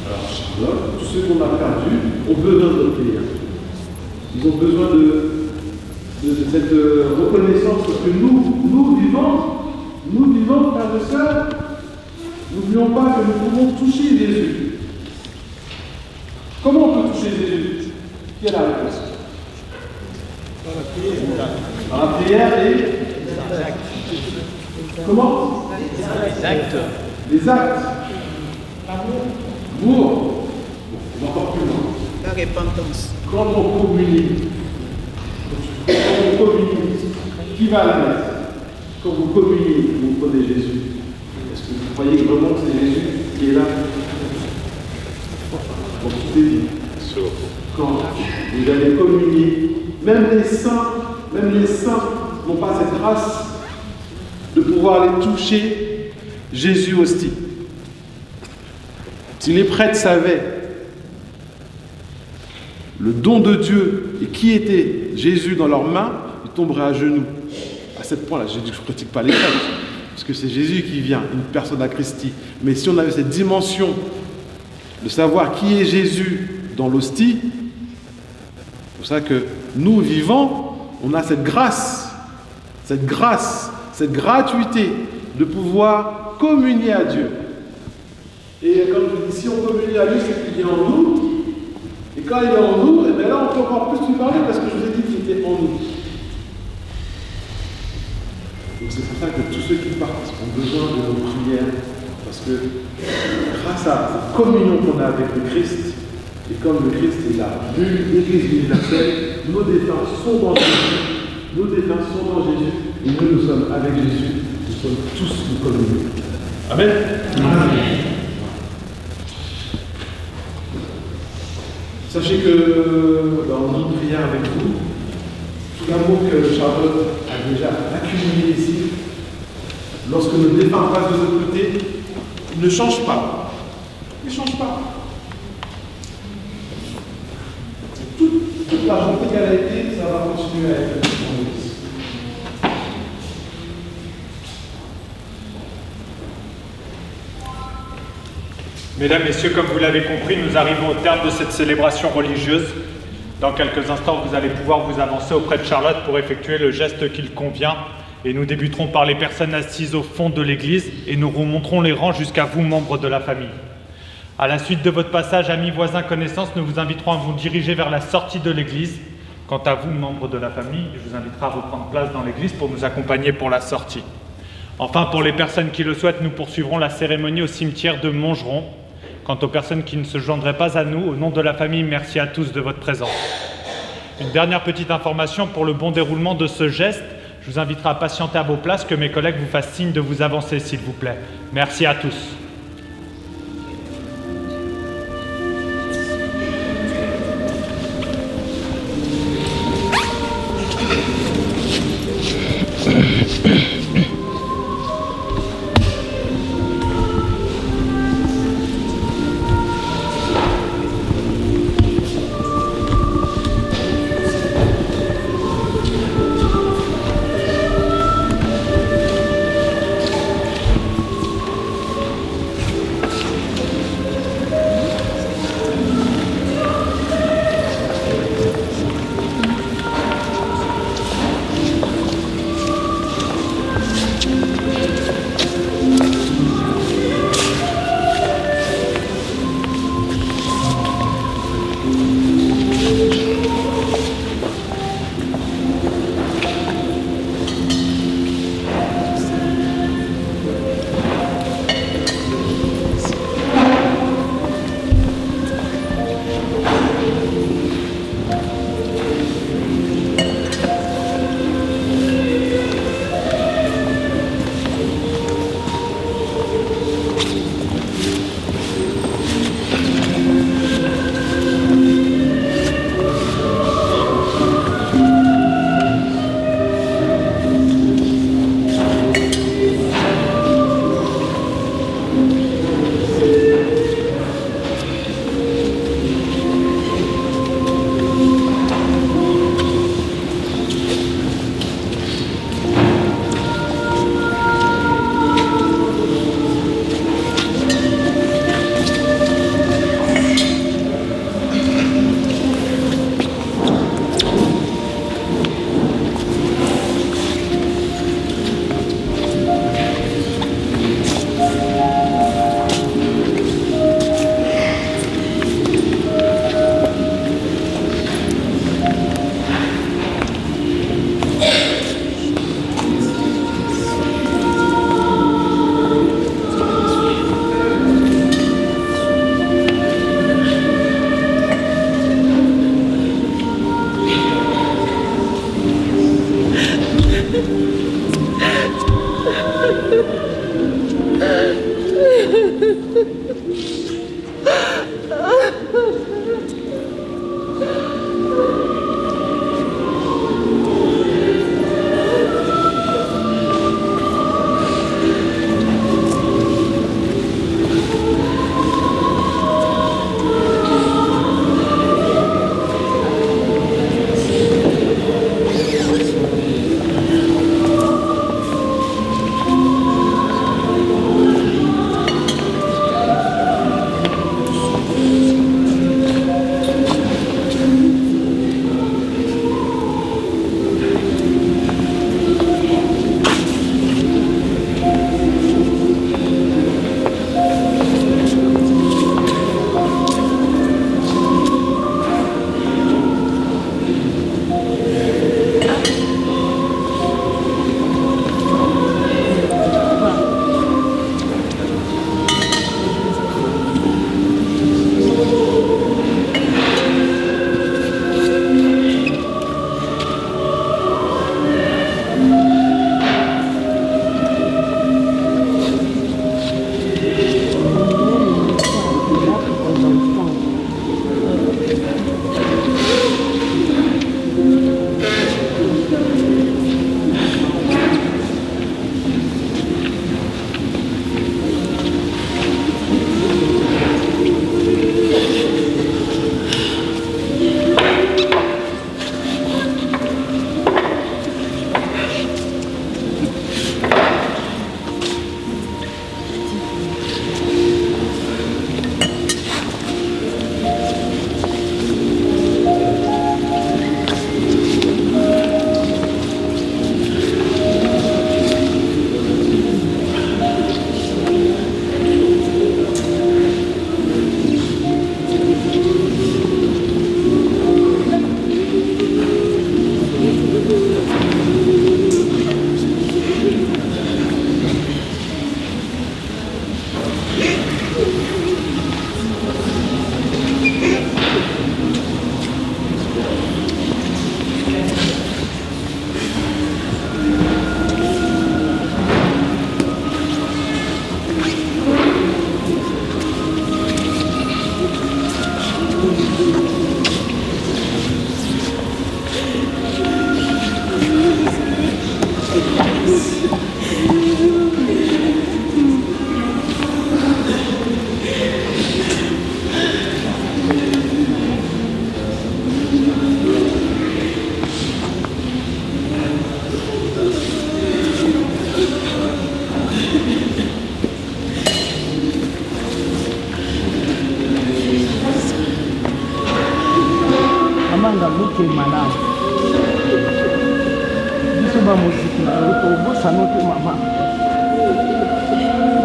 Alors Charlotte, tous ceux qu'on a perdus ont besoin de notre prière. Ils ont besoin de cette reconnaissance, parce que nous vivants, frères et sœurs, n'oublions pas que nous pouvons toucher Jésus. Comment on peut toucher Jésus? Quelle est la réponse? Dans la prière et les actes. Comment? Les actes. Les actes. L'amour. On va encore plus loin. La repentance. Quand on communie, qui va à la messe? Quand vous communiez, vous prenez Jésus. Est-ce que vous croyez vraiment que c'est Jésus qui est là? Pour tout est dit. Quand vous allez communier, même les saints n'ont pas cette grâce de pouvoir aller toucher Jésus hostie. Si les prêtres savaient le don de Dieu et qui était Jésus dans leurs mains, ils tomberaient à genoux. À ce point-là, je ne critique pas les prêtres, parce que c'est Jésus qui vient, une personne à Christi. Mais si on avait cette dimension de savoir qui est Jésus dans l'hostie, c'est pour ça que nous, vivants, on a cette grâce, cette gratuité de pouvoir communier à Dieu. Et comme je dis, si on communie à lui, c'est qu'il est en nous. Et quand il est en nous, et bien là, on peut encore plus lui parler parce que je vous ai dit qu'il était en nous. Donc c'est pour ça que tous ceux qui partent ont besoin de nos prières. Parce que grâce à cette communion qu'on a avec le Christ, et comme le Christ est là, l'Église universelle, nos défunts sont dans Jésus. Et nous sommes avec Jésus. Nous sommes tous communiés. Amen. Amen. Sachez que dans notre prière avec vous, tout l'amour que Charlotte a déjà accumulé ici, lorsque nos défunts passent de l'autre côté, il ne change pas. Il ne change pas. Toute la journée qu'elle a été, ça va continuer à être. Mesdames, Messieurs, comme vous l'avez compris, nous arrivons au terme de cette célébration religieuse. Dans quelques instants, vous allez pouvoir vous avancer auprès de Charlotte pour effectuer le geste qu'il convient. Et nous débuterons par les personnes assises au fond de l'église et nous remonterons les rangs jusqu'à vous, membres de la famille. À la suite de votre passage, amis, voisins, connaissances, nous vous inviterons à vous diriger vers la sortie de l'église. Quant à vous, membres de la famille, je vous inviterai à reprendre place dans l'église pour nous accompagner pour la sortie. Enfin, pour les personnes qui le souhaitent, nous poursuivrons la cérémonie au cimetière de Montgeron. Quant aux personnes qui ne se joindraient pas à nous, au nom de la famille, merci à tous de votre présence. Une dernière petite information pour le bon déroulement de ce geste. Je vous inviterai à patienter à vos places, que mes collègues vous fassent signe de vous avancer, s'il vous plaît. Merci à tous.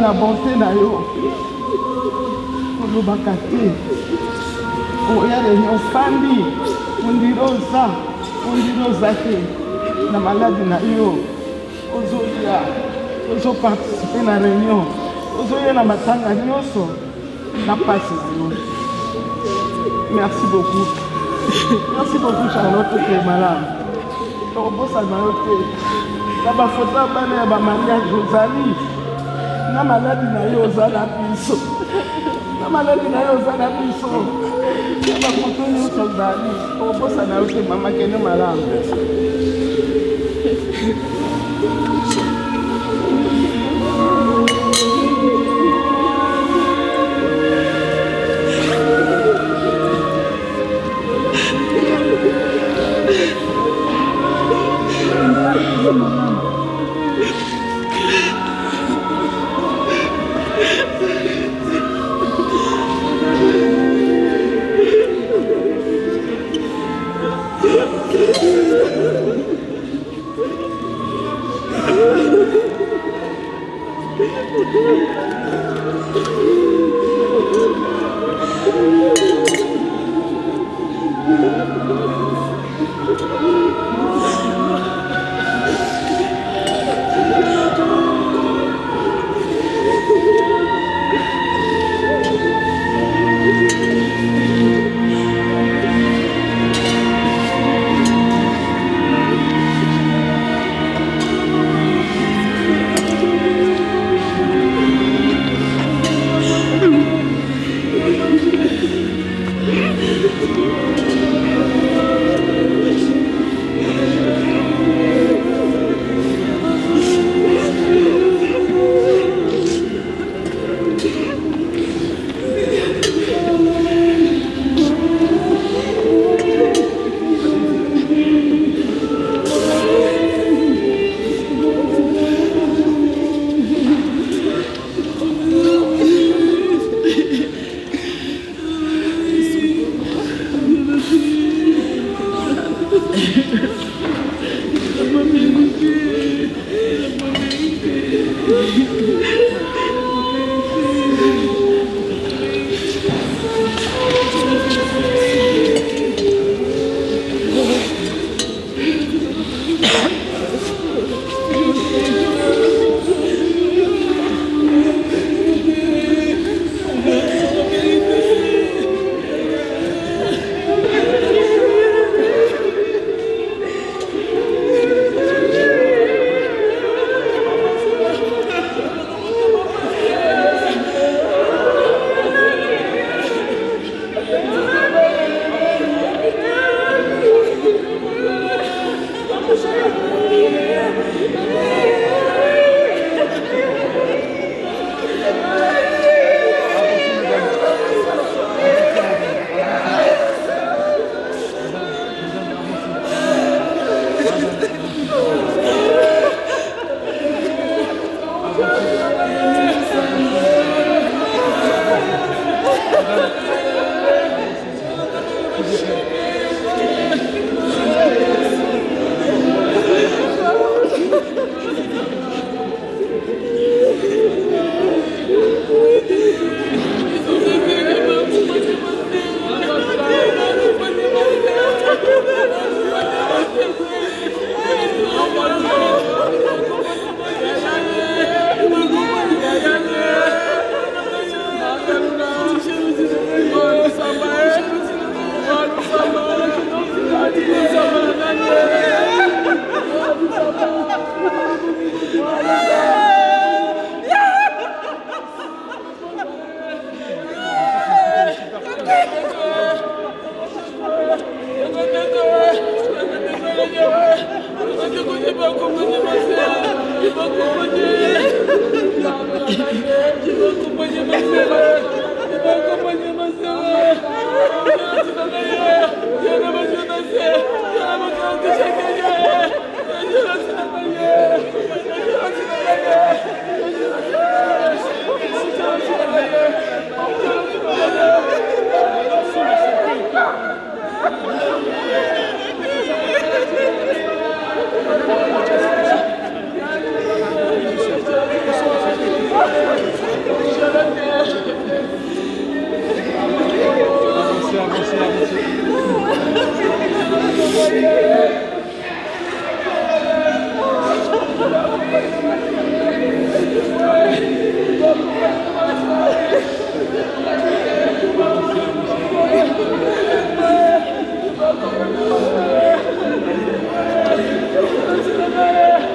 na bonté na yo olobaka te oya réunion fandi ondiri oza te na maladi na yo ozolia ozoparticipe na réunion ozoya na matanga nyonso na pasi na yo. Merci beaucoup. Merci beaucoup Charlotte te malamu tokobosana yo te na bafoto ya bana ya bamariage ozali na maladi na yo oza na biso na maladi na yo oza na biso ya bafoto nyonso ozali tokobosana yo te mama kende malamu.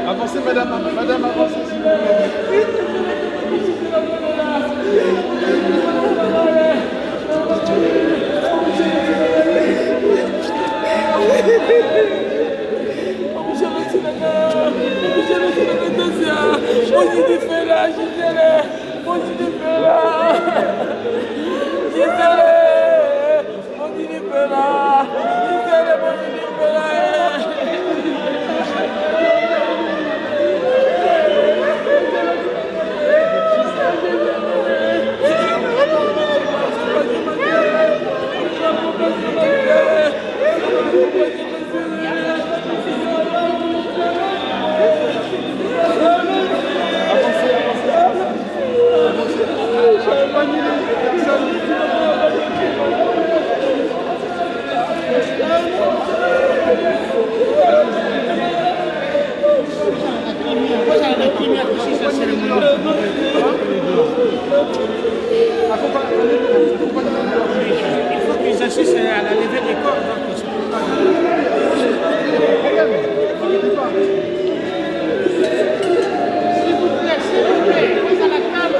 Avancez, madame, avancez, s'il vous plaît. Il faut qu'ils assistent à la levée des corps. S'il vous plaît, vous à la table,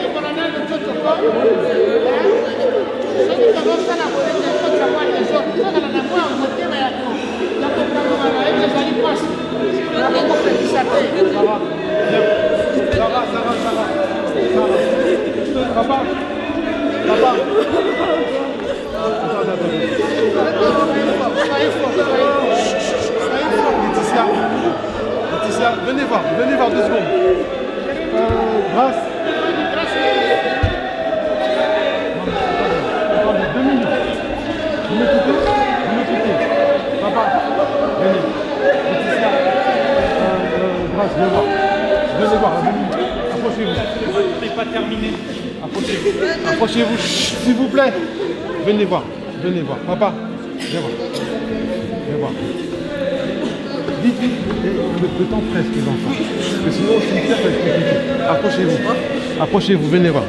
le colonel de Tchotchoko, ceux qui commencent à la volée des autres, savoir les autres, ceux qui ont la moitié, mais donc on va aller les alliés passent. Ça va. Papa. Laetitia, venez voir 2 secondes. Grâce. Attendez, 2 minutes. Vous m'écoutez. Papa, venez. Laetitia, Grâce, viens voir. Venez voir, 2 minutes. approchez-vous. Ce n'est pas terminé. Approchez-vous. Approchez-vous, s'il vous plaît. Venez voir. Venez voir. Papa, viens voir. Viens voir. Dites vite. Le temps presse, les enfants. Parce que sinon, c'est ça va être compliqué. Approchez-vous. Approchez-vous. Venez voir.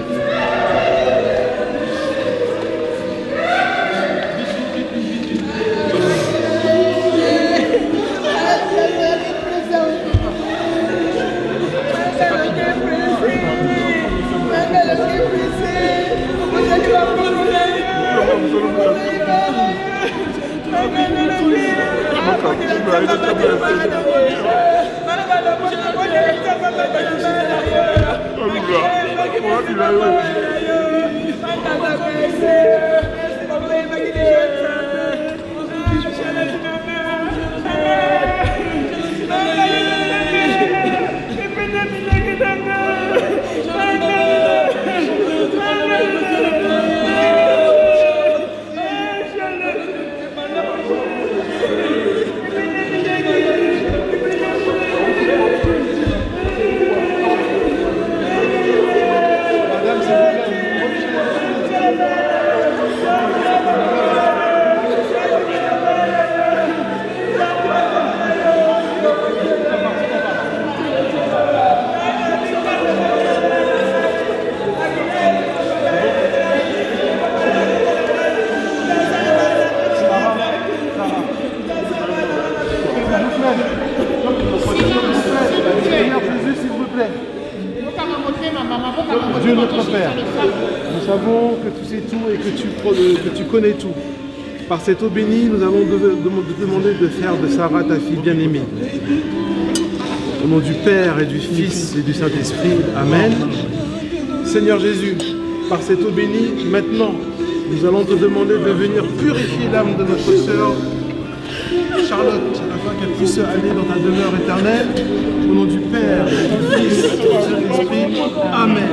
Dieu notre Père, nous savons que tu sais tout et que tu connais tout. Par cette eau bénie, nous allons te demander de faire de Sarah ta fille bien-aimée. Au nom du Père et du Fils et du Saint-Esprit, Amen. Seigneur Jésus, par cette eau bénie, maintenant, nous allons te demander de venir purifier l'âme de notre sœur Charlotte, afin qu'elle puisse aller dans ta demeure éternelle. Au nom du Père, du Fils et du Saint-Esprit. Amen.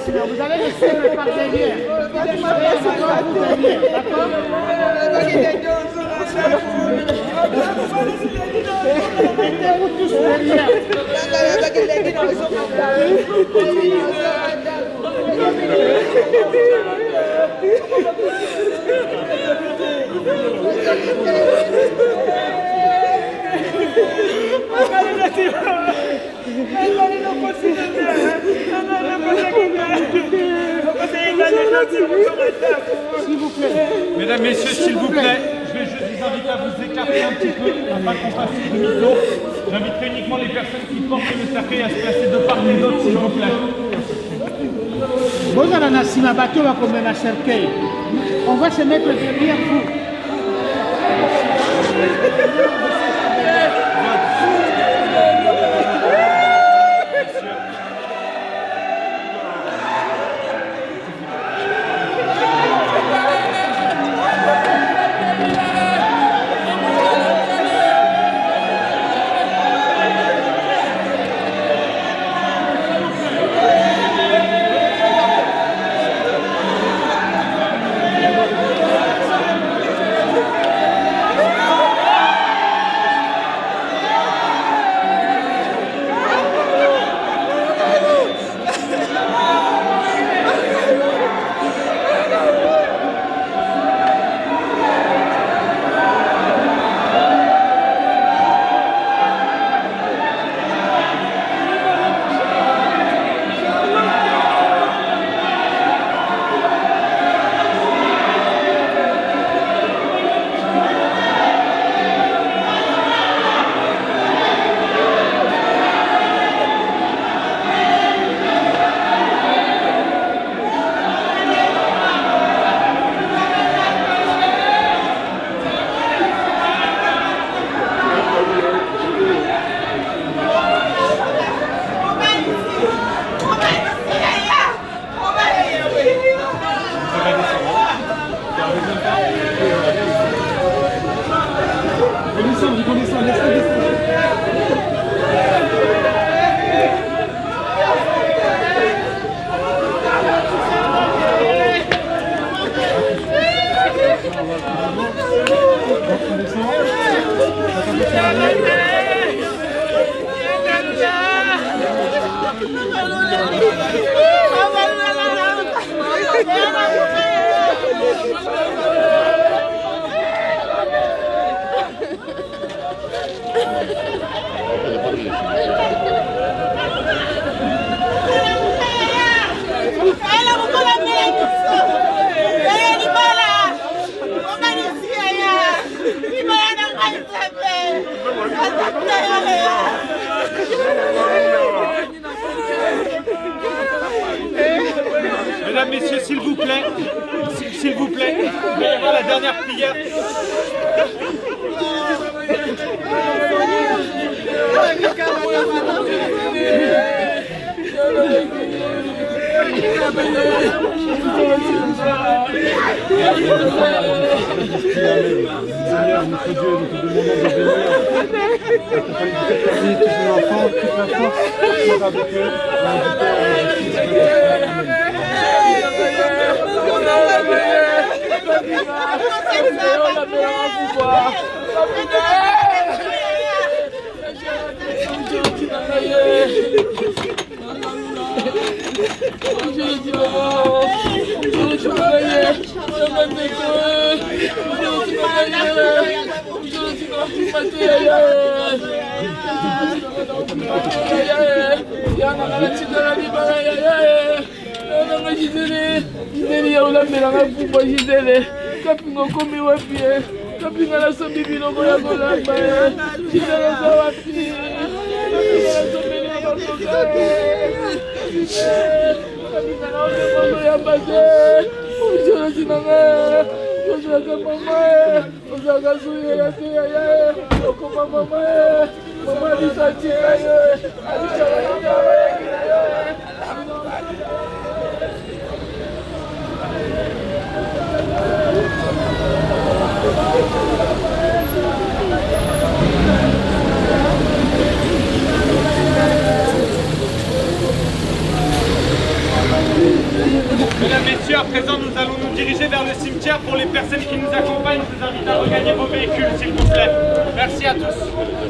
Vous allez laisser le par derrière. D'accord? Mettez-vous tous derrière. S'il vous plaît. Mesdames, messieurs, s'il vous plaît, je vais juste vous inviter à vous écarter un petit peu, afin qu'on fasse une demi-tour. J'inviterai uniquement les personnes qui portent le cercueil à se placer de part et d'autre, s'il vous plaît. On va se mettre derrière vous. Seigneur, notre Dieu, nous te demandons de bénir accompagner toute cette famille, tous ces enfants, toute la force, sois avec eux, dans le Père et du Fils et du Mesdames, Messieurs, à présent nous allons nous diriger vers le cimetière. Pour les personnes qui nous accompagnent, je vous invite à regagner vos véhicules s'il vous plaît. Merci à tous.